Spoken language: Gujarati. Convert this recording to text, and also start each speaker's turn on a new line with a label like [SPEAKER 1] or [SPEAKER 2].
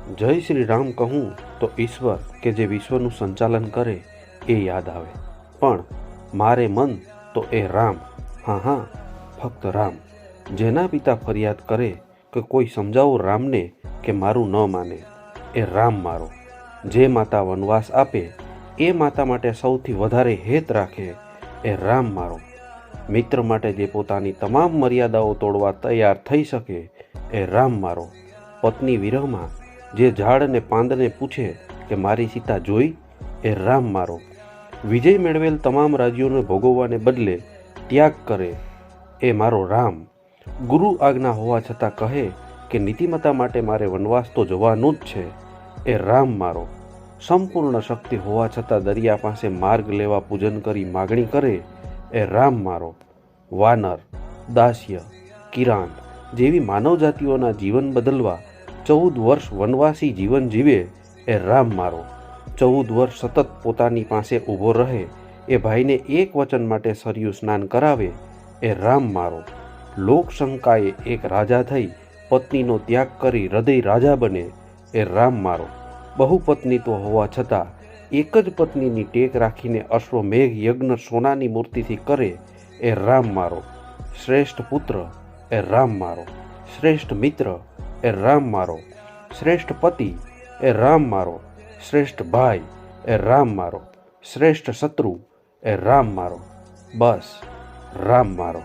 [SPEAKER 1] જય શ્રી રામ કહું તો ઈશ્વર કે જે વિશ્વનું સંચાલન કરે એ યાદ આવે, પણ મારે મન તો એ રામ, હા ફક્ત રામ. જેના પિતા ફરિયાદ કરે કે કોઈ સમજાવો રામને કે મારું ન માને, એ રામ મારો. જે માતા વનવાસ આપે એ માતા માટે સૌથી વધારે હેત રાખે, એ રામ મારો. મિત્ર માટે જે પોતાની તમામ મર્યાદાઓ તોડવા તૈયાર થઈ શકે, એ રામ મારો. પત્ની વિરહમાં જે ઝાડને પાંદને પૂછે કે મારી સીતા જોઈ, એ રામ મારો. વિજય મેળવેલ તમામ રાજ્યોને ભોગવવાને બદલે ત્યાગ કરે, એ મારો રામ. ગુરુ આજ્ઞા હોવા છતાં કહે કે નીતિમત્તા માટે મારે વનવાસ તો જવાનું જ છે, એ રામ મારો. સંપૂર્ણ શક્તિ હોવા છતાં દરિયા પાસે માર્ગ લેવા પૂજન કરી માગણી કરે, એ રામ મારો. વાનર, દાસ્ય, કિરાંત જેવી માનવ જાતિઓના જીવન બદલવા 14 વર્ષ વનવાસી જીવન જીવે, એ રામ મારો. 14 વર્ષ સતત પોતાની પાસે ઊભો રહે એ ભાઈને એક વચન માટે સરયુ સ્નાન કરાવે, એ રામ મારો. લોકશંકાએ એક રાજા થઈ પત્નીનો ત્યાગ કરી હૃદય રાજા બને, એ રામ મારો. બહુપત્નીત્વ હોવા છતાં એક જ પત્નીની ટેક રાખીને અશ્વમેઘ યજ્ઞ સોનાની મૂર્તિથી કરે, એ રામ મારો. શ્રેષ્ઠ પુત્ર, એ રામ મારો. શ્રેષ્ઠ મિત્ર, એ રામ મારો. શ્રેષ્ઠ પતિ, એ રામ મારો. શ્રેષ્ઠ ભાઈ, એ રામ મારો. શ્રેષ્ઠ શત્રુ, એ રામ મારો. બસ રામ મારો.